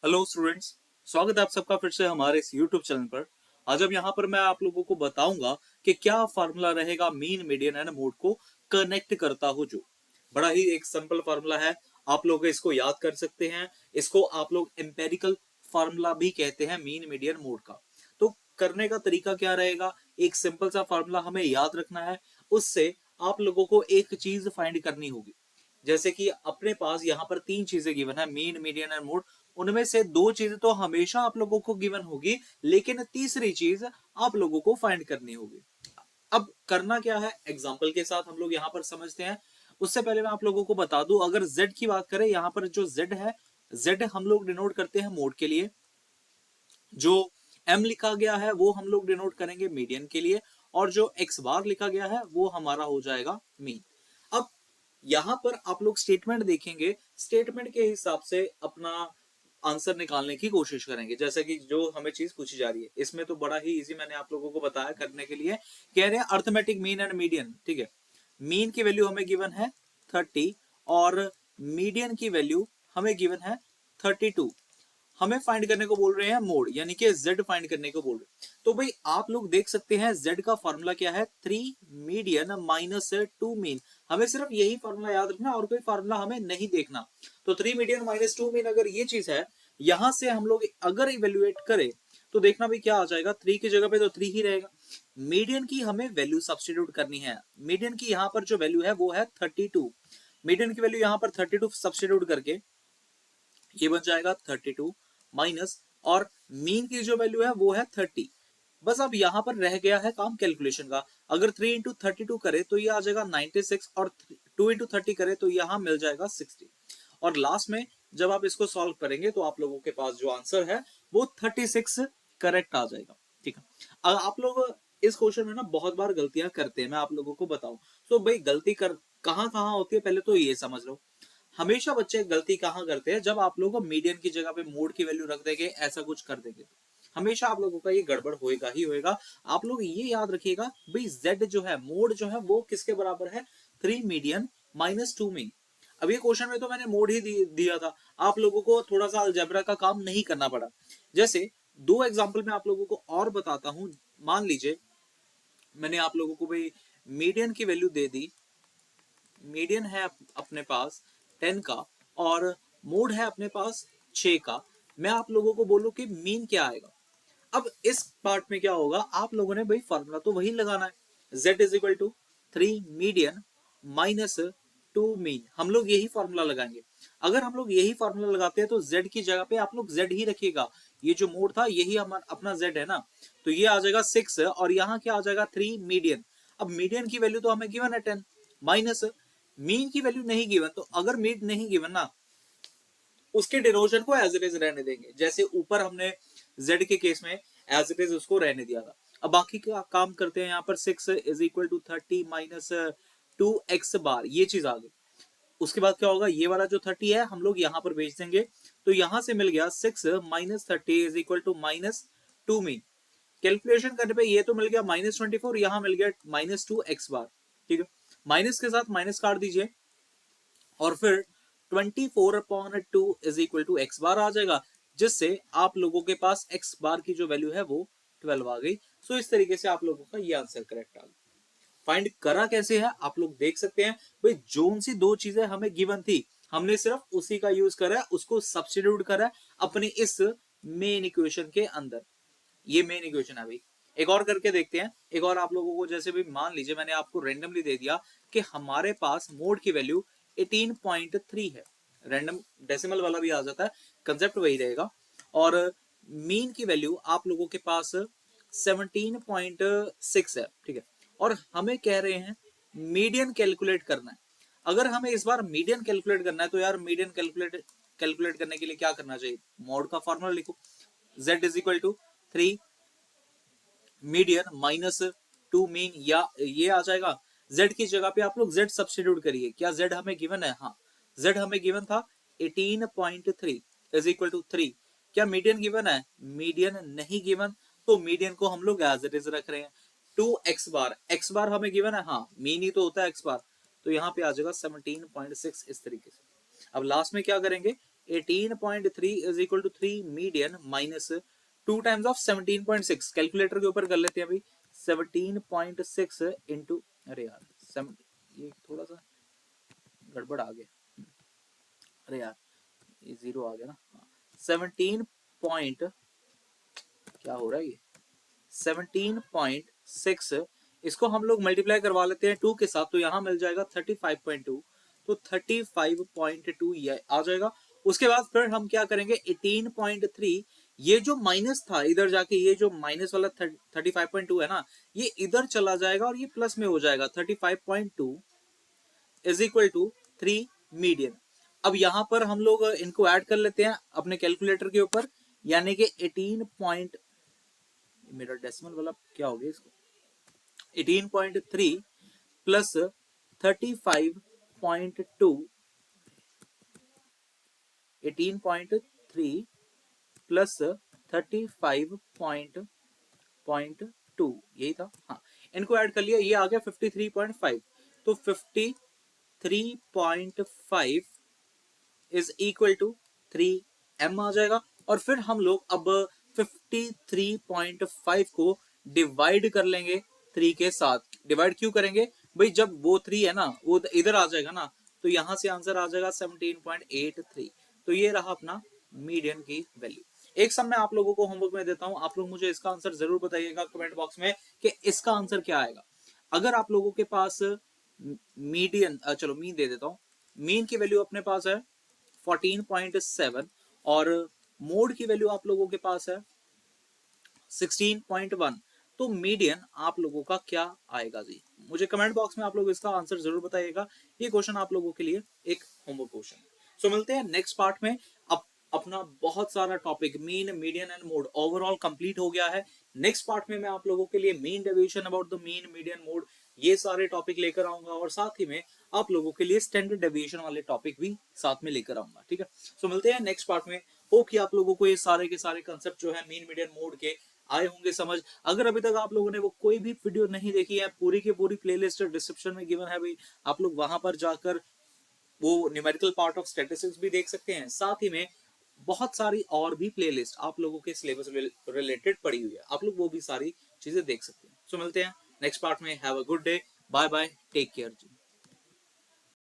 Hello students, स्वागत है आप सबका फिर से हमारे इस YouTube चैनल पर। आज अब यहाँ पर मैं आप लोगों को बताऊंगा कि क्या फार्मूला रहेगा मीन मीडियन एंड मोड को कनेक्ट करता हो। जो बड़ा ही एक सिंपल फार्मूला है, आप लोग इसको याद कर सकते हैं। इसको आप लोग एम्पेरिकल फार्मूला भी कहते हैं मीन मीडियन मोड का। तो करने का तरीका क्या रहेगा, एक सिंपल सा फार्मूला हमें याद रखना है। उससे आप लोगों को एक चीज फाइंड करनी होगी। जैसे कि अपने पास यहाँ पर तीन चीजें गिवन है, मीन मीडियन एंड मोड। उनमें से दो चीजें तो हमेशा आप लोगों को गिवन होगी, लेकिन तीसरी चीज आप लोगों को फाइंड करनी होगी। अब करना क्या है, एग्जाम्पल के साथ हम लोग यहाँ पर समझते हैं। उससे पहले मैं आप लोगों को बता दूं, अगर z की बात करें, यहाँ पर जो z है, z हम लोग डिनोट करते हैं मोड के लिए। जो m लिखा गया है वो हम लोग डिनोट करेंगे मीडियन के लिए, और जो x बार लिखा गया है वो हमारा हो जाएगा मीन। अब यहां पर आप लोग स्टेटमेंट देखेंगे, स्टेटमेंट के हिसाब से अपना आंसर निकालने की कोशिश करेंगे। जैसे कि जो हमें चीज पूछी जा रही है, इसमें तो बड़ा ही इजी मैंने आप लोगों को बताया करने के लिए। कह रहे हैं अर्थमेटिक मीन एंड मीडियन, ठीक है। मीन की वैल्यू हमें गिवन है 30 और मीडियन की वैल्यू हमें गिवन है 32। हमें फाइंड करने को बोल रहे हैं मोड, यानी कि z फाइंड करने को बोल रहे हैं। तो भाई आप लोग देख सकते हैं z का फॉर्मूला क्या है, 3 मीडियन माइनस 2 मीन। हमें सिर्फ यही फॉर्मूला याद रखना और कोई फॉर्मूला हमें नहीं देखना। तो 3 मीडियन माइनस 2 मीन अगर ये चीज है, यहां से हम लोग अगर इवेल्युएट करें तो देखना भी क्या आ जाएगा, 3 की जगह पे तो 3 ही रहेगा। मीडियन की हमें वैल्यू सब्सटीट्यूट करनी है। मीडियन की यहाँ पर जो वैल्यू है वो है 32। मीडियन की वैल्यू यहाँ पर 32 सब्सटीट्यूट करके ये बन जाएगा 32 माइनस, और मीन की जो वैल्यू है वो है 30। बस अब यहां पर रह गया है काम कैलकुलेशन का। अगर 3 इंटू 32 करे तो ये आ जाएगा 96, और 2 इंटू 30 करे तो यहां मिल जाएगा 60। और लास्ट में जब आप इसको सॉल्व करेंगे तो आप लोगों के पास जो आंसर है वो 36 करेक्ट आ जाएगा। ठीक है। अब आप लोग इस क्वेश्चन में ना बहुत बार गलतियां करते हैं, मैं आप लोगों को बताऊं तो भाई गलती कर कहां कहां होती है पहले तो ये समझ लो। हमेशा बच्चे गलती कहां करते हैं, जब आप लोगों को मीडियन की जगह पे मोड की वैल्यू रख देंगे, ऐसा कुछ कर देंगे तो हमेशा आप लोगों का ये गड़बड़ होएगा ही होएगा। आप लोग ये याद रखिएगा भाई, z जो है, मोड जो है वो किसके बराबर है, 3 मीडियन माइनस 2 मीन। अब ये क्वेश्चन में तो मैंने मोड ही दिया था, आप लोगों को थोड़ा सा अलजेब्रा का काम नहीं करना पड़ा। जैसे दो एग्जाम्पल में आप लोगों को और बताता हूं। मान लीजिए मैंने आप लोगों को भाई मीडियन की वैल्यू दे दी। मीडियन है अपने पास 10 का, और मोड है अपने पास 6 का। मैं आप लोगों को बोलूं कि मीन क्या आएगा। अब इस पार्ट में क्या होगा, आप लोगों ने भाई फॉर्मूला तो वही लगाना है, z is equal to 3 median minus 2 mean. हम लोग यही फॉर्मूला लगाएंगे। अगर हम लोग यही फॉर्मूला लगाते हैं तो z की जगह पे आप लोग z ही रखिएगा। ये जो मोड था यही हमारा अपना z है ना, तो ये आ जाएगा 6, और यहाँ क्या आ जाएगा 3 मीडियन। अब मीडियन की वैल्यू तो हमें गिवन है 10, माइनस मीन की वैल्यू नहीं गिवन। तो अगर मीन नहीं गिवन ना, उसके डिनोशन को एज इट इज रहने देंगे, जैसे ऊपर हमने z के केस में एज इट इज उसको रहने दिया था। अब बाकी का काम करते हैं। यहाँ पर 6 is equal to 30 minus 2x bar, ये चीज आ गई। उसके बाद क्या होगा, ये वाला जो 30 है हम लोग यहाँ पर भेज देंगे। तो यहां से मिल गया 6 minus 30 is equal to minus 2 mean. Calculation करने पे ये तो मिल गया -24, यहां मिल गया -2x बार। ठीक है, माइनस के साथ माइनस काट दीजिए, और फिर 24/2 इज इक्वल टू एक्स बार आ जाएगा, जिससे आप लोगों के पास एक्स बार की जो वैल्यू है वो 12 आ गई। सो इस तरीके से आप लोगों का ये आंसर करेक्ट आ गया। फाइंड करा कैसे है आप लोग देख सकते हैं भाई, जोन सी दो चीजें हमें गिवन थी, हमने सिर्फ उसी का यूज करा है, उसको सब्स्टिट्यूट करा है अपने इस मेन इक्वेशन के अंदर। ये मेन इक्वेशन है भाई। एक और करके देखते हैं। एक और आप लोगों को, जैसे भी मान लीजिए मैंने आपको रेंडमली दे दिया कि हमारे पास मोड की वैल्यू 18.3 है। रैंडम डेसिमल वाला भी आ जाता है, कंसेप्ट वही रहेगा। और मीन की वैल्यू आप लोगों के पास 17.6 है। ठीक है, और हमें कह रहे हैं मीडियन कैलकुलेट करना है। अगर हमें इस बार मीडियन कैलकुलेट करना है तो यार मीडियन कैलकुलेट करने के लिए क्या करना चाहिए, मोड का फॉर्मूला लिखो, z is equal to 3 median minus 2 mean, या ये आ जाएगा। z की जगह पे आप लोग z सब्स्टिट्यूट करिए। क्या z हमें गिवन है, हाँ z हमें गिवन था 18.3 इज इक्वल टू 3। क्या मीडियन गिवन है, मीडियन नहीं गिवन, तो मीडियन को हम लोग एज इट इज रख रहे हैं। 2x बार, x बार हमें गिवन है, हाँ मीन ही तो होता है x बार, तो यहाँ पे आ जाएगा 17.6 इस तरीके से। अब लास्ट में क्या करेंगे, 18.3 is equal to 3 median minus 2 times of 17.6। Calculator के ऊपर कर लेते हैं अभी। 17.6 इंटू, अरे यार ये थोड़ा सा गड़बड़ आ गया, अरे यार ये जीरो आ गया ना। 17 पॉइंट, क्या हो रहा है ये, 17.6, इसको हम लोग मल्टीप्लाई करवा लेते हैं 2 के साथ, तो यहां मिल जाएगा 35.2। तो 35.2 ये आ जाएगा। उसके बाद फिर हम क्या करेंगे, 18.3, ये जो माइनस था इधर जाके, ये जो माइनस वाला 35.2 है ना, ये इधर चला जाएगा और ये प्लस में हो जाएगा। 35.2 इज इक्वल टू 3 मीडियन। अब यहां पर हम लोग इनको ऐड कर लेते हैं अपने कैलकुलेटर के ऊपर, यानी कि 18 मेरा डेसिमल वाला क्या हो गया इसको, 18.3 प्लस 35.2, 18.3 प्लस 35.2 यही था, हाँ इनको ऐड कर लिया, ये आ गया 53.5। तो 53.5 इज इक्वल टू 3m आ जाएगा। और फिर हम लोग अब 53.5 को डिवाइड कर लेंगे 3 के साथ। डिवाइड क्यों करेंगे भाई, जब वो 3 है ना वो इधर आ जाएगा ना, तो यहां से आंसर आ जाएगा 17.83। तो ये रहा अपना मीडियन की वैल्यू। एक सब मैं आप लोगों को होमवर्क में देता हूं, आप लोग मुझे इसका आंसर जरूर बताइएगा कमेंट बॉक्स में कि इसका आंसर क्या आएगा। अगर आप लोगों के पास मीडियन, चलो मीन दे देता हूं, मीन की वैल्यू अपने पास है 14.7 और मोड की वैल्यू आप लोगों के पास है 16.1। तो मीडियन आप लोगों का क्या आएगा जी, मुझे कमेंट बॉक्स में आप लोग इसका आंसर जरूर बताइएगा। ये क्वेश्चन आप लोगों के लिए एक होमवर्क क्वेश्चन है। सो मिलते हैं नेक्स्ट पार्ट में। अब अपना बहुत सारा topic mean, median and mode overall complete हो गया है। नेक्स्ट पार्ट में मैं आप लोगों के लिए mean deviation about the mean, median, mode, ये सारे टॉपिक लेकर आऊंगा और साथ ही में आप लोगों के लिए स्टैंडर्ड डेविएशन वाले टॉपिक भी साथ में लेकर आऊंगा। ठीक है, सो मिलते हैं नेक्स्ट पार्ट में। होप कि आप लोगों को ये सारे के सारे कंसेप्ट जो है मीन, मीडियन, मोड के आए होंगे समझ। अगर अभी तक आप लोगों ने वो कोई भी वीडियो नहीं देखी है, पूरी की पूरी प्लेलिस्ट डिस्क्रिप्शन में गिवन है भाई, आप लोग वहां पर जाकर वो न्यूमेरिकल पार्ट ऑफ स्टैटिस्टिक्स भी देख सकते हैं। साथ ही में बहुत सारी और भी प्लेलिस्ट आप लोगों के सिलेबस रिलेटेड पड़ी हुई है, आप लोग वो भी सारी चीजें देख सकते हैं। सो मिलते हैं नेक्स्ट पार्ट में। Have a good day, bye bye, take care ji.